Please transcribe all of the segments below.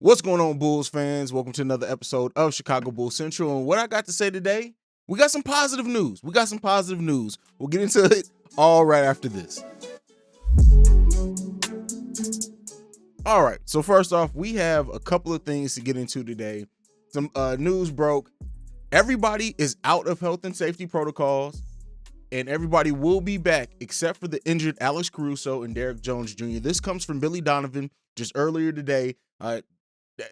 What's going on, Bulls fans? Welcome to another episode of Chicago Bulls Central. And what I got to say today, we got some positive news. We'll get into it all right after this. All right. So first off, we have a couple of things to get into today. Some news broke. Everybody is out of health and safety protocols, and everybody will be back except for the injured Alex Caruso and Derrick Jones Jr. This comes from Billy Donovan just earlier today.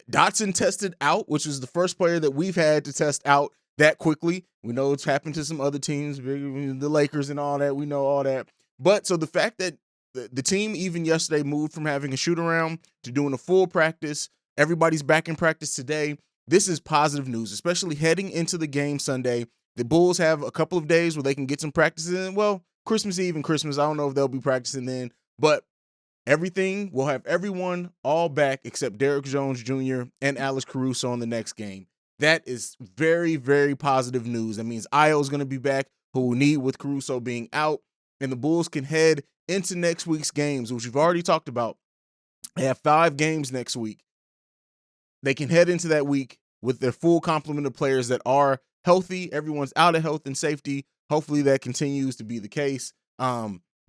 Dotson tested out, which is the first player that we've had to test out that quickly. We know it's happened to some other teams, the Lakers and all that. We know all that. But so the fact that the team even yesterday moved from having a shoot around to doing a full practice, everybody's back in practice today. This is positive news, especially heading into the game Sunday. The Bulls have a couple of days where they can get some practice in. Well, Christmas Eve and Christmas, I don't know if they'll be practicing then, but we'll have everyone all back except Derrick Jones Jr. and Alex Caruso on the next game. That is very, very positive news. That means Io is going to be back, who will need with Caruso being out, and the Bulls can head into next week's games, which we've already talked about. They have 5 games next week. They can head into that week with their full complement of players that are healthy. Everyone's out of health and safety. Hopefully that continues to be the case.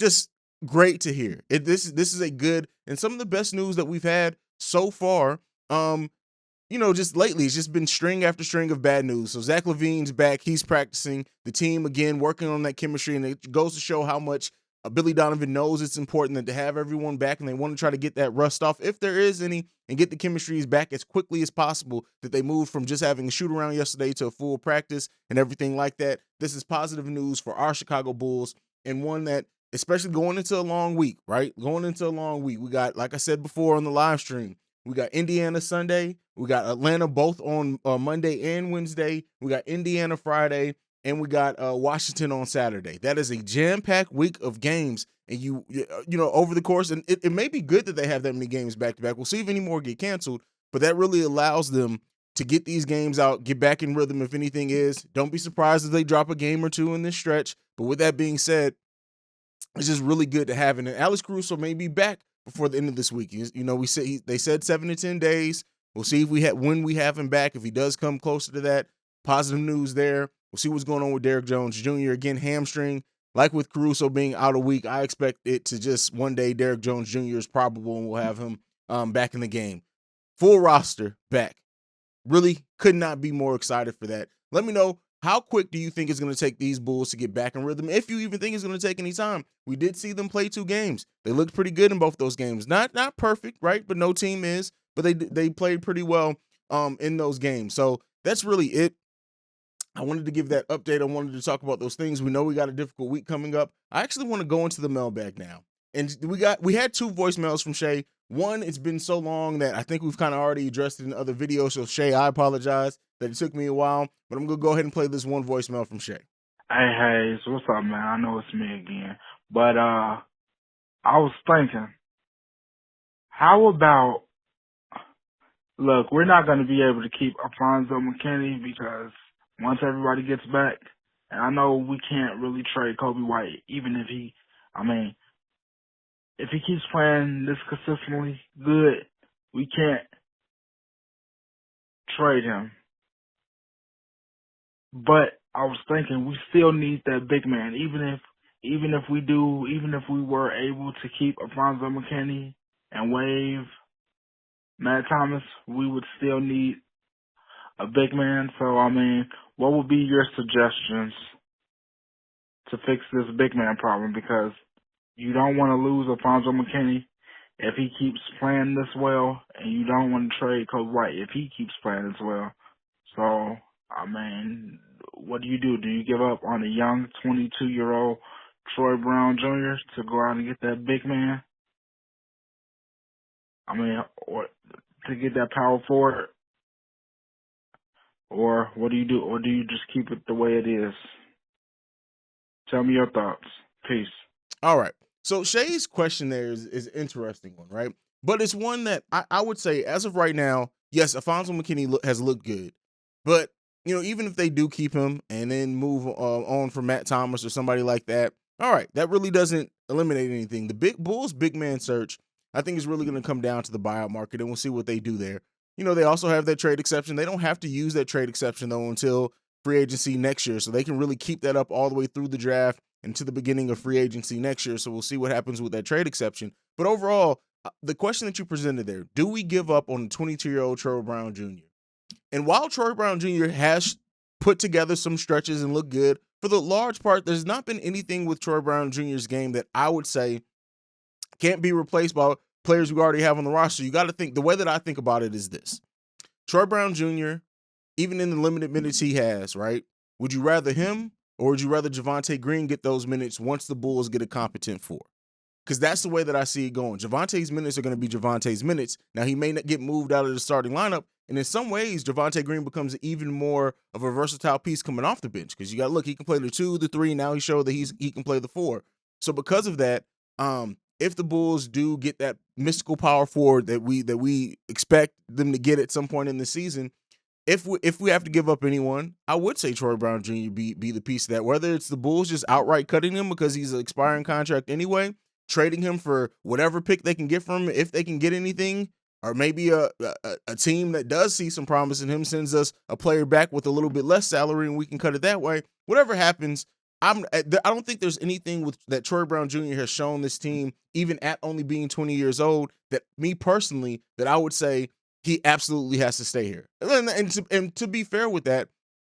Just great to hear. This is a good and some of the best news that we've had so far. Just lately, it's just been string after string of bad news. So Zach LaVine's back. He's practicing. The team, again, working on that chemistry, and it goes to show how much Billy Donovan knows it's important that to have everyone back, and they want to try to get that rust off, if there is any, and get the chemistries back as quickly as possible, that they moved from just having a shoot around yesterday to a full practice and everything like that. This is positive news for our Chicago Bulls, and one that, especially going into a long week, right? Going into a long week. We got, like I said before on the live stream, we got Indiana Sunday. We got Atlanta both on Monday and Wednesday. We got Indiana Friday. And we got Washington on Saturday. That is a jam-packed week of games. And you know, over the course, and it may be good that they have that many games back-to-back. We'll see if any more get canceled. But that really allows them to get these games out, get back in rhythm if anything is. Don't be surprised if they drop a game or two in this stretch. But with that being said, it's just really good to have it. And Alex Caruso may be back before the end of this week. They said 7 to 10 days. We'll see if when we have him back. If he does come closer to that, positive news there. We'll see what's going on with Derrick Jones Jr. Again, hamstring. Like with Caruso being out a week, I expect it to just one day Derrick Jones Jr. is probable, and we'll have him back in the game. Full roster back. Really could not be more excited for that. Let me know, how quick do you think it's going to take these Bulls to get back in rhythm? If you even think it's going to take any time. We did see them play 2 games. They looked pretty good in both those games. Not perfect, right? But no team is. But they played pretty well in those games. So that's really it. I wanted to give that update. I wanted to talk about those things. We know we got a difficult week coming up. I actually want to go into the mailbag now. And we had 2 voicemails from Shay. One, it's been so long that I think we've kind of already addressed it in other videos. So Shay, I apologize that it took me a while, but I'm going to go ahead and play this one voicemail from Shay. Hey, so what's up, man? I know it's me again. But I was thinking, how about, look, we're not going to be able to keep Alfonso McKinney because once everybody gets back, and I know we can't really trade Kobe White, even if if he keeps playing this consistently good, we can't trade him. But I was thinking we still need that big man, even if we were able to keep Alfonso McKinney and waive Matt Thomas, we would still need a big man. So, what would be your suggestions to fix this big man problem? Because you don't want to lose Alfonso McKinney if he keeps playing this well, and you don't want to trade Kobe White if he keeps playing this well. So, what do you do? Do you give up on a young 22-year-old Troy Brown Jr. to go out and get that big man? Or to get that power forward? Or what do you do? Or do you just keep it the way it is? Tell me your thoughts. Peace. All right. So Shay's question there is an interesting one, right? But it's one that I would say, as of right now, yes, Alfonso McKinney has looked good. But, even if they do keep him and then move on for Matt Thomas or somebody like that, all right, that really doesn't eliminate anything. The Bulls big man search, I think, is really going to come down to the buyout market, and we'll see what they do there. They also have that trade exception. They don't have to use that trade exception, though, until free agency next year. So they can really keep that up all the way through the draft and to the beginning of free agency next year. So we'll see what happens with that trade exception. But overall, the question that you presented there, do we give up on the 22-year-old Troy Brown Jr.? And while Troy Brown Jr. has put together some stretches and looked good, for the large part, there's not been anything with Troy Brown Jr.'s game that I would say can't be replaced by players we already have on the roster. You got to think, the way that I think about it is this. Troy Brown Jr., even in the limited minutes he has, right? Would you rather him or would you rather Javonte Green get those minutes once the Bulls get a competent four? Because that's the way that I see it going. Javonte's minutes are going to be Javonte's minutes. Now, he may not get moved out of the starting lineup, and in some ways, Javonte Green becomes even more of a versatile piece coming off the bench. Because you got to look, he can play the 2, the 3. Now he showed that he can play the 4. So because of that, if the Bulls do get that mystical power forward that we expect them to get at some point in the season, if we have to give up anyone, I would say Troy Brown Jr. be the piece of that. Whether it's the Bulls just outright cutting him because he's an expiring contract anyway, trading him for whatever pick they can get from him if they can get anything, or maybe a team that does see some promise in him sends us a player back with a little bit less salary and we can cut it that way. Whatever happens, I don't think there's anything that Troy Brown Jr. has shown this team, even at only being 20 years old, that me personally, that I would say he absolutely has to stay here. And to be fair with that,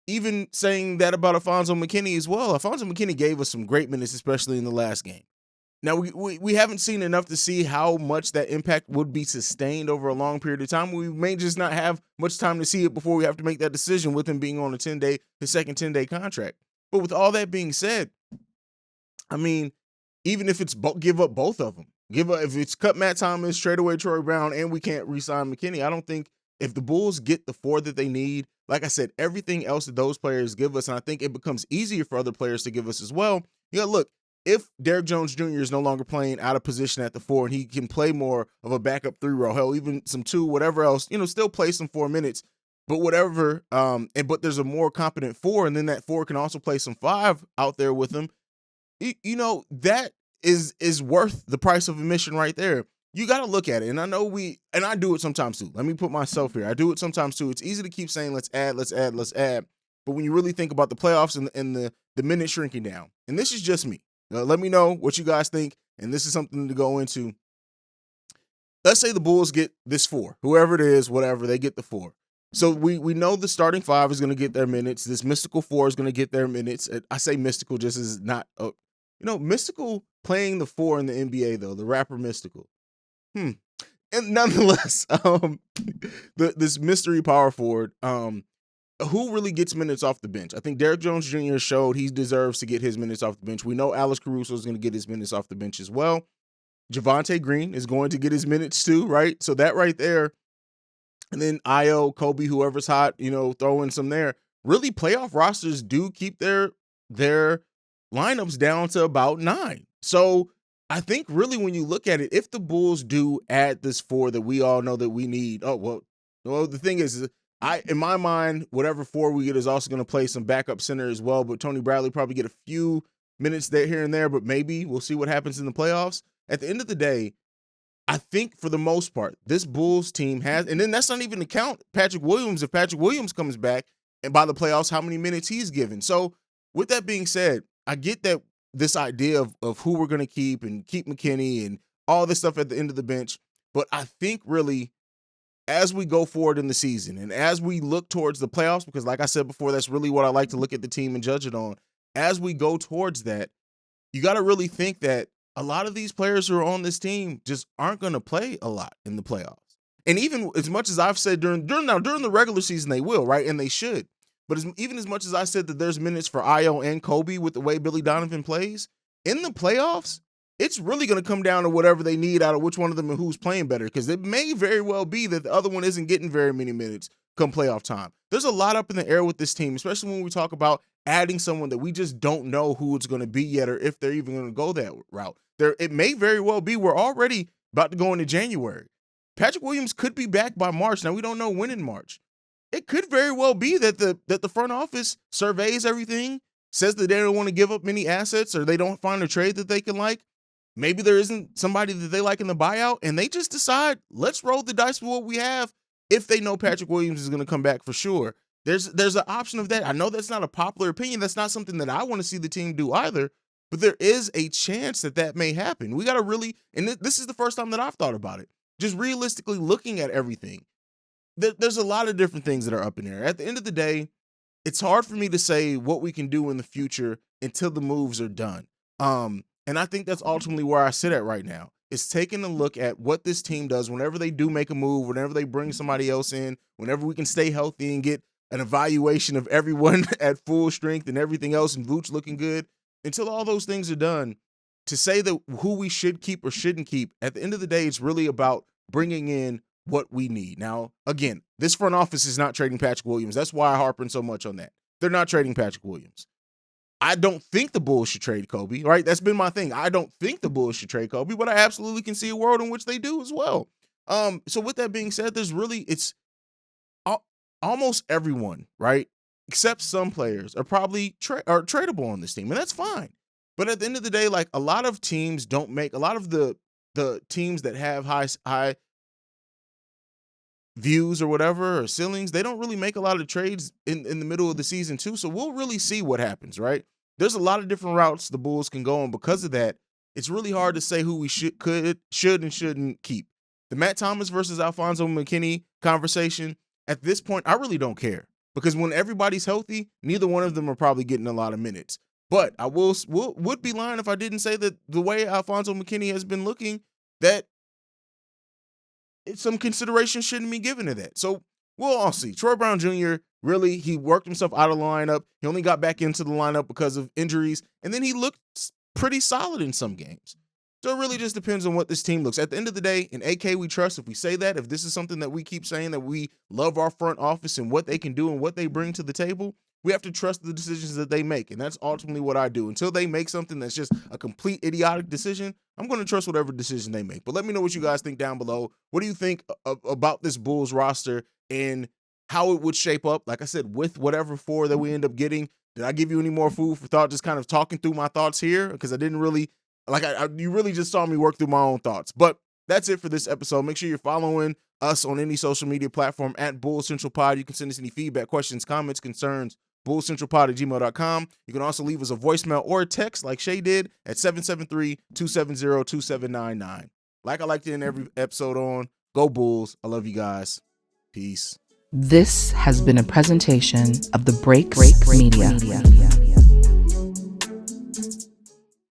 even saying that about Alfonzo McKinney as well, Alfonzo McKinney gave us some great minutes, especially in the last game. Now, we haven't seen enough to see how much that impact would be sustained over a long period of time. We may just not have much time to see it before we have to make that decision with him being on his second 10-day contract. But with all that being said, I mean, even if it's give up both of them, if it's cut Matt Thomas, trade away Troy Brown, and we can't re-sign McKinney, I don't think if the Bulls get the 4 that they need, like I said, everything else that those players give us, and I think it becomes easier for other players to give us as well. You gotta look, if Derrick Jones Jr. is no longer playing out of position at the 4 and he can play more of a backup 3 row, hell, even some 2, whatever else, still play some 4 minutes, but whatever, but there's a more competent 4, and then that 4 can also play some 5 out there with him. That is worth the price of admission right there. You got to look at it. And I know I do it sometimes too. Let me put myself here. I do it sometimes too. It's easy to keep saying, let's add. But when you really think about the playoffs and the minute shrinking down, and this is just me. Let me know what you guys think. And this is something to go into. Let's say the Bulls get this 4, whoever it is, whatever, they get the 4. So we know the starting 5 is going to get their minutes. This mystical 4 is going to get their minutes. I say mystical just as not, mystical playing the 4 in the NBA though, the rapper Mystical. And nonetheless, this mystery power forward, who really gets minutes off the bench? I think Derrick Jones Jr. showed he deserves to get his minutes off the bench. We know Alex Caruso is going to get his minutes off the bench as well. Javonte Green is going to get his minutes too, right? So that right there. And then Io, Kobe, whoever's hot, throw in some there. Really, playoff rosters do keep their lineups down to about 9. So I think really when you look at it, if the Bulls do add this 4 that we all know that we need, the thing is, in my mind, whatever 4 we get is also going to play some backup center as well. But Tony Bradley probably get a few minutes there, here and there, but maybe we'll see what happens in the playoffs. At the end of the day, I think for the most part, this Bulls team has, and then that's not even to count Patrick Williams. If Patrick Williams comes back and by the playoffs, how many minutes he's given. So with that being said, I get that this idea of who we're going to keep and keep McKinney and all this stuff at the end of the bench. But I think really as we go forward in the season and as we look towards the playoffs, because like I said before, that's really what I like to look at the team and judge it on. As we go towards that, you got to really think that a lot of these players who are on this team just aren't going to play a lot in the playoffs. And even as much as I've said during the regular season, they will, right? And they should. But even as much as I said that there's minutes for Io and Kobe with the way Billy Donovan plays, in the playoffs, it's really going to come down to whatever they need out of which one of them and who's playing better. Because it may very well be that the other one isn't getting very many minutes come playoff time. There's a lot up in the air with this team, especially when we talk about adding someone that we just don't know who it's going to be yet or if they're even going to go that route. It may very well be we're already about to go into January. Patrick Williams could be back by March. Now, we don't know when in March. It could very well be that the front office surveys everything, says that they don't want to give up many assets or they don't find a trade that they can like. Maybe there isn't somebody that they like in the buyout, and they just decide, let's roll the dice with what we have if they know Patrick Williams is going to come back for sure. There's an option of that. I know that's not a popular opinion. That's not something that I want to see the team do either, but there is a chance that that may happen. We got to really, and this is the first time that I've thought about it, just realistically looking at everything. There's a lot of different things that are up in there. At the end of the day, it's hard for me to say what we can do in the future until the moves are done. And I think that's ultimately where I sit at right now. Is taking a look at what this team does whenever they do make a move, whenever they bring somebody else in, whenever we can stay healthy and get an evaluation of everyone at full strength and everything else and Vooch looking good. Until all those things are done, to say that who we should keep or shouldn't keep, at the end of the day, it's really about bringing in what we need. Now, again, this front office is not trading Patrick Williams. That's why I harp on so much on that. They're not trading Patrick Williams. I don't think the Bulls should trade Kobe, right? That's been my thing. I don't think the Bulls should trade Kobe, but I absolutely can see a world in which they do as well. So with that being said, it's almost everyone, right, except some players are probably are tradable on this team, and that's fine. But at the end of the day, like a lot of teams don't make, a lot of the teams that have high views or whatever or ceilings, they don't really make a lot of trades in the middle of the season too. So we'll really see what happens, right? There's a lot of different routes the Bulls can go, and because of that, it's really hard to say who we should and shouldn't keep. The Matt Thomas versus Alfonso McKinney conversation, at this point, I really don't care, because when everybody's healthy, neither one of them are probably getting a lot of minutes. But I would be lying if I didn't say that the way Alfonso McKinney has been looking, that some consideration shouldn't be given to that. So we'll all see. Troy Brown Jr., really, he worked himself out of the lineup. He only got back into the lineup because of injuries, and then he looked pretty solid in some games. So it really just depends on what this team looks. At the end of the day, in AK we trust, if we say that, if this is something that we keep saying, that we love our front office and what they can do and what they bring to the table, we have to trust the decisions that they make. And that's ultimately what I do. Until they make something that's just a complete idiotic decision, I'm going to trust whatever decision they make. But let me know what you guys think down below. What do you think about this Bulls roster and how it would shape up? Like I said, with whatever four that we end up getting, did I give you any more food for thought, just kind of talking through my thoughts here? Because I didn't really, you really just saw me work through my own thoughts. But that's it for this episode. Make sure you're following us on any social media platform at Bulls Central Pod. You can send us any feedback, questions, comments, concerns, bullscentralpod@gmail.com. You can also leave us a voicemail or a text like Shay did at 773-270-2799. Like I like to end every episode on, go Bulls. I love you guys. Peace. This has been a presentation of the Break Media.